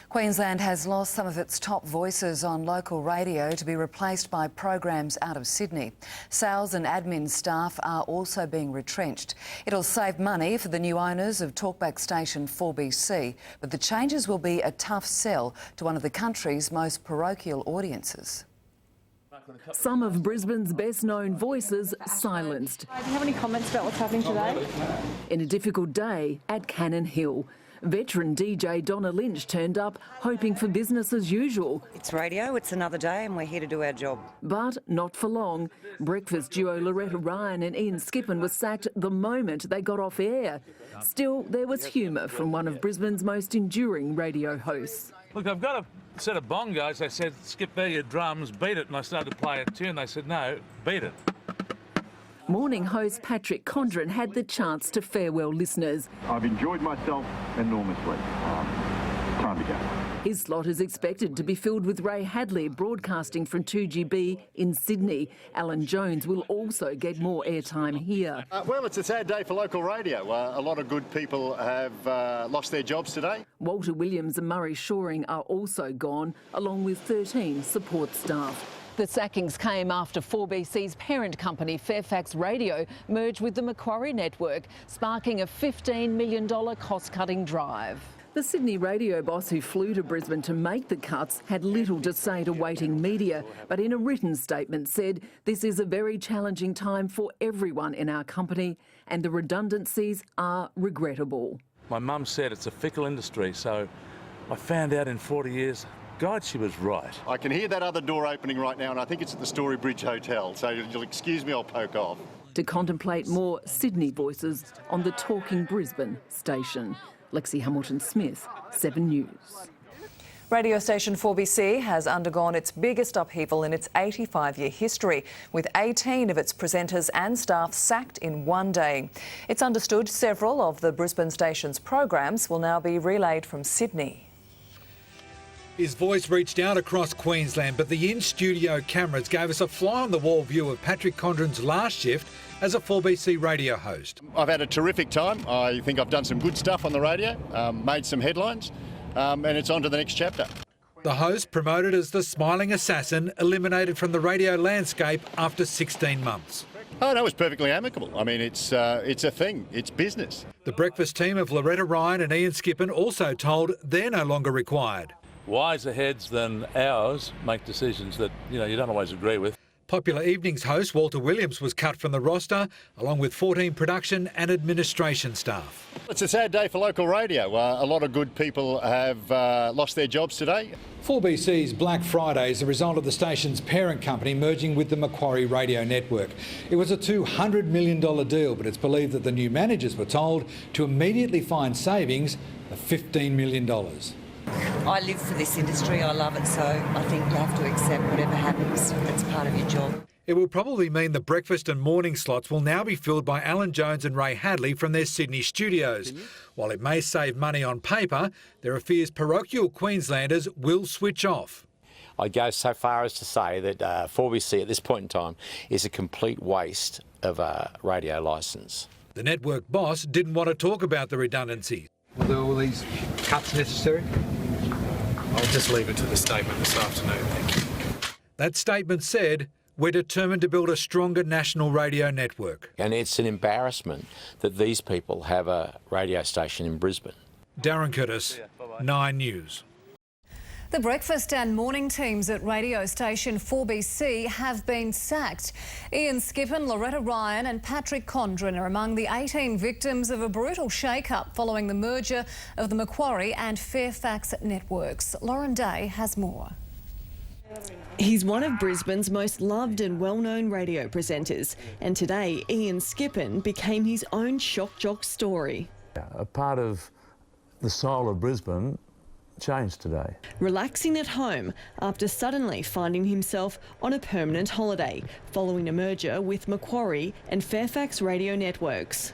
Queensland has lost some of its top voices on local radio to be replaced by programs out of Sydney. Sales and admin staff are also being retrenched. It'll save money for the new owners of talkback station 4BC, but the changes will be a tough sell to one of the country's most parochial audiences. Some of Brisbane's best-known voices silenced. Do you have any comments about what's happening today? In a difficult day at Cannon Hill, veteran DJ Donna Lynch turned up hoping for business as usual. It's radio, it's another day and we're here to do our job. But not for long. Breakfast duo Loretta Ryan and Ian Skippon were sacked the moment they got off air. Still, there was humour from one of Brisbane's most enduring radio hosts. Look, I've got a set of bongos. They said, skip there your drums, beat it. And I started to play a tune. They said, no, beat it. Morning host Patrick Condren had the chance to farewell listeners. I've enjoyed myself enormously. Time to go. His slot is expected to be filled with Ray Hadley, broadcasting from 2GB in Sydney. Alan Jones will also get more airtime here. Well, it's a sad day for local radio. A lot of good people have lost their jobs today. Walter Williams and Murray Shoring are also gone, along with 13 support staff. The sackings came after 4BC's parent company, Fairfax Radio, merged with the Macquarie network, sparking a $15 million cost-cutting drive. The Sydney radio boss who flew to Brisbane to make the cuts had little to say to waiting media, but in a written statement said this is a very challenging time for everyone in our company and the redundancies are regrettable. My mum said it's a fickle industry, so I found out in 40 years, God, she was right. I can hear that other door opening right now, and I think it's at the Story Bridge Hotel, so you'll excuse me, I'll poke off. To contemplate more Sydney voices on the Talking Brisbane station. Lexi Hamilton-Smith, 7 News. Radio station 4BC has undergone its biggest upheaval in its 85-year history, with 18 of its presenters and staff sacked in one day. It's understood several of the Brisbane station's programs will now be relayed from Sydney. His voice reached out across Queensland, but the in-studio cameras gave us a fly-on-the-wall view of Patrick Condren's last shift as a 4BC radio host. I've had a terrific time. I think I've done some good stuff on the radio, made some headlines, and it's on to the next chapter. The host, promoted as the smiling assassin, eliminated from the radio landscape after 16 months. Oh, no, it was perfectly amicable. I mean, it's a thing. It's business. The breakfast team of Loretta Ryan and Ian Skippon also told they're no longer required. Wiser heads than ours make decisions that, you don't always agree with. Popular evenings host Walter Williams was cut from the roster, along with 14 production and administration staff. It's a sad day for local radio. A lot of good people have lost their jobs today. 4BC's Black Friday is the result of the station's parent company merging with the Macquarie radio network. It was a $200 million deal, but it's believed that the new managers were told to immediately find savings of $15 million. I live for this industry, I love it, so I think you have to accept whatever happens. It's part of your job. It will probably mean the breakfast and morning slots will now be filled by Alan Jones and Ray Hadley from their Sydney studios. While it may save money on paper, there are fears parochial Queenslanders will switch off. I'd go so far as to say that 4BC at this point in time is a complete waste of a radio licence. The network boss didn't want to talk about the redundancies. Were all these cuts necessary? I'll just leave it to the statement this afternoon, thank you. That statement said, we're determined to build a stronger national radio network. And it's an embarrassment that these people have a radio station in Brisbane. Darren Curtis, 9 News. The breakfast and morning teams at radio station 4BC have been sacked. Ian Skippon, Loretta Ryan and Patrick Condren are among the 18 victims of a brutal shake-up following the merger of the Macquarie and Fairfax networks. Lauren Day has more. He's one of Brisbane's most loved and well-known radio presenters, and today Ian Skippon became his own shock jock story. A part of the soul of Brisbane changed today. Relaxing at home after suddenly finding himself on a permanent holiday following a merger with Macquarie and Fairfax radio networks.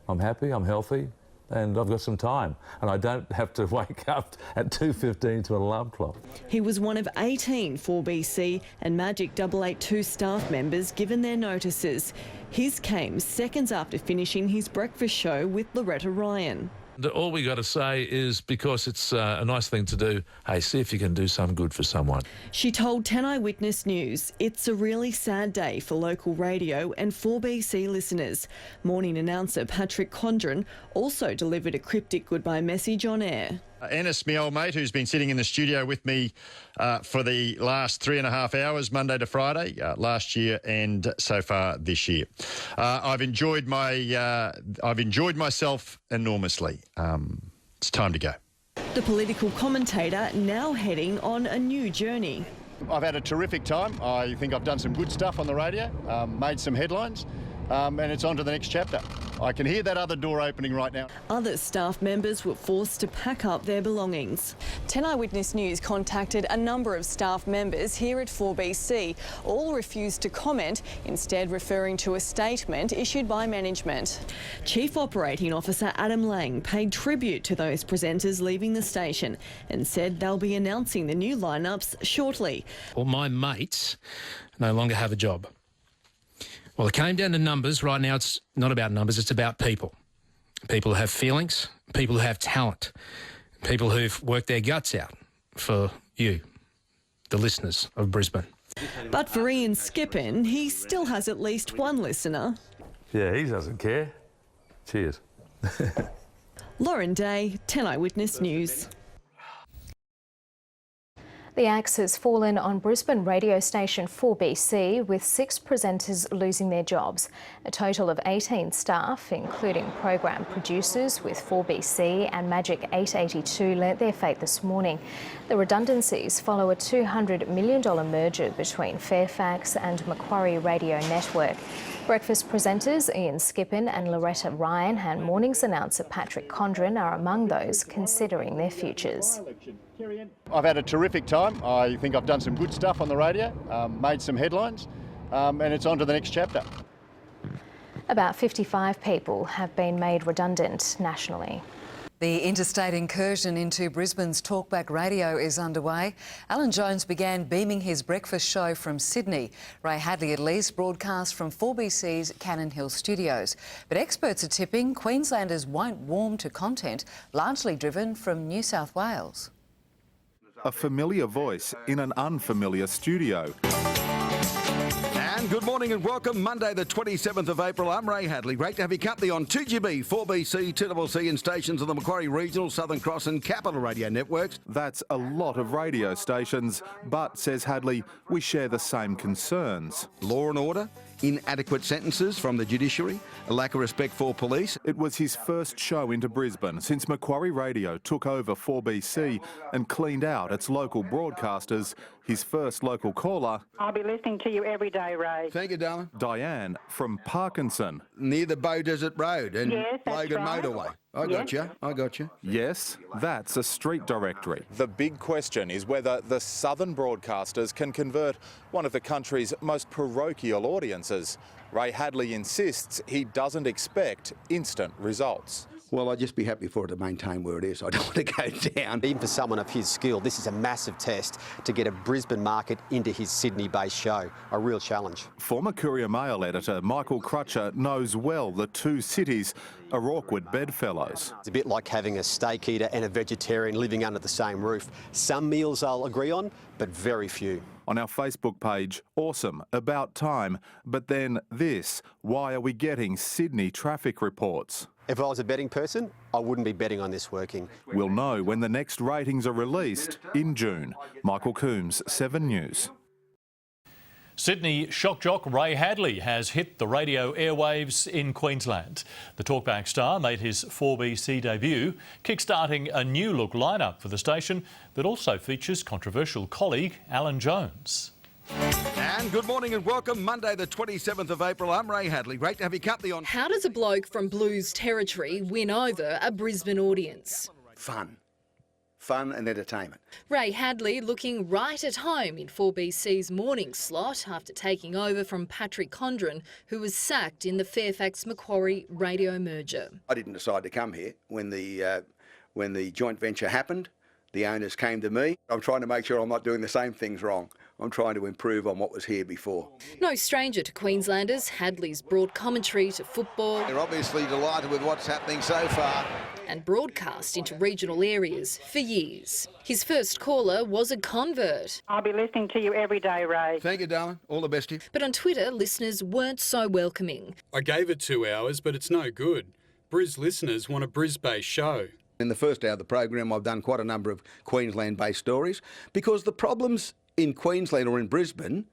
I'm happy, I'm healthy, and I've got some time, and I don't have to wake up at 2:15 to an alarm clock. He was one of 18 4BC and Magic 882 staff members given their notices. His came seconds after finishing his breakfast show with Loretta Ryan. All we got to say is, because it's a nice thing to do, hey, see if you can do some good for someone. She told 10 Eyewitness News it's a really sad day for local radio and 4BC listeners. Morning announcer Patrick Condren also delivered a cryptic goodbye message on air. Ennis, my old mate, who's been sitting in the studio with me for the last 3.5 hours, Monday to Friday, last year and so far this year. I've enjoyed myself enormously. It's time to go. The political commentator now heading on a new journey. I've had a terrific time. I think I've done some good stuff on the radio, made some headlines, and it's on to the next chapter. I can hear that other door opening right now. Other staff members were forced to pack up their belongings. 10 Eyewitness News contacted a number of staff members here at 4BC. All refused to comment, instead referring to a statement issued by management. Chief Operating Officer Adam Lang paid tribute to those presenters leaving the station and said they'll be announcing the new lineups shortly. Well, my mates no longer have a job. Well, it came down to numbers. Right now, it's not about numbers, it's about people. People who have feelings, people who have talent, people who've worked their guts out for you, the listeners of Brisbane. But for Ian Skippin, he still has at least one listener. Yeah, he doesn't care. Cheers. Lauren Day, 10 Eyewitness News. The axe has fallen on Brisbane radio station 4BC, with 6 presenters losing their jobs. A total of 18 staff, including program producers with 4BC and Magic 882, learnt their fate this morning. The redundancies follow a $200 million merger between Fairfax and Macquarie Radio Network. Breakfast presenters Ian Skippin and Loretta Ryan and mornings announcer Patrick Condren are among those considering their futures. I've had a terrific time. I think I've done some good stuff on the radio, made some headlines, and it's on to the next chapter. About 55 people have been made redundant nationally. The interstate incursion into Brisbane's talkback radio is underway. Alan Jones began beaming his breakfast show from Sydney. Ray Hadley at least broadcast from 4BC's Cannon Hill studios. But experts are tipping Queenslanders won't warm to content largely driven from New South Wales. A familiar voice in an unfamiliar studio. And good morning and welcome. Monday the 27th of April. I'm Ray Hadley. Great to have your company on 2GB, 4BC, 2CC and stations on the Macquarie Regional, Southern Cross and Capital Radio networks. That's a lot of radio stations, but, says Hadley, we share the same concerns. Law and order, inadequate sentences from the judiciary, a lack of respect for police. It was his first show into Brisbane since Macquarie Radio took over 4BC and cleaned out its local broadcasters. His first local caller... I'll be listening to you every day, Ray. Thank you, darling. Diane from Parkinson. Near the Bow Desert Road and yes, Logan right. Motorway. I got you. Yes, that's a street directory. The big question is whether the southern broadcasters can convert one of the country's most parochial audiences. Ray Hadley insists he doesn't expect instant results. Well, I'd just be happy for it to maintain where it is. I don't want to go down. Even for someone of his skill, this is a massive test to get a Brisbane market into his Sydney-based show. A real challenge. Former Courier Mail editor Michael Crutcher knows well the two cities are awkward bedfellows. It's a bit like having a steak eater and a vegetarian living under the same roof. Some meals I'll agree on, but very few. On our Facebook page, awesome, about time. But then this, why are we getting Sydney traffic reports? If I was a betting person, I wouldn't be betting on this working. We'll know when the next ratings are released in June. Michael Coombs, 7 News. Sydney shock jock Ray Hadley has hit the radio airwaves in Queensland. The talkback star made his 4BC debut, kickstarting a new look lineup for the station that also features controversial colleague Alan Jones. And good morning and welcome. Monday the 27th of April. I'm Ray Hadley. Great to have your company on. How does a bloke from Blues territory win over a Brisbane audience? Fun and entertainment. Ray Hadley looking right at home in 4BC's morning slot after taking over from Patrick Condren, who was sacked in the Fairfax Macquarie radio merger. I didn't decide to come here when the joint venture happened. The owners came to me. I'm trying to make sure I'm not doing the same things wrong. I'm trying to improve on what was here before. No stranger to Queenslanders, Hadley's brought commentary to football. They're obviously delighted with what's happening so far. and broadcast into regional areas for years. His first caller was a convert. I'll be listening to you every day, Ray. Thank you, darling. All the best to you. But on Twitter, listeners weren't so welcoming. I gave it 2 hours, but it's no good. Bris listeners want a Bris-based show. In the first hour of the program, I've done quite a number of Queensland-based stories because the problems in Queensland or in Brisbane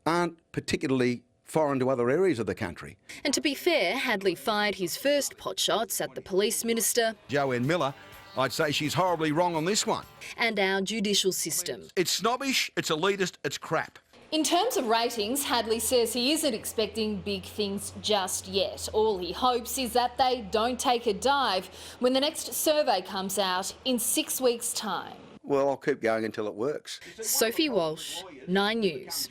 aren't particularly foreign to other areas of the country. And to be fair, Hadley fired his first potshots at the police minister. Joanne Miller, I'd say she's horribly wrong on this one. And our judicial system. It's snobbish, it's elitist, it's crap. In terms of ratings, Hadley says he isn't expecting big things just yet. All he hopes is that they don't take a dive when the next survey comes out in 6 weeks' time. Well, I'll keep going until it works. Sophie Walsh, 9 News.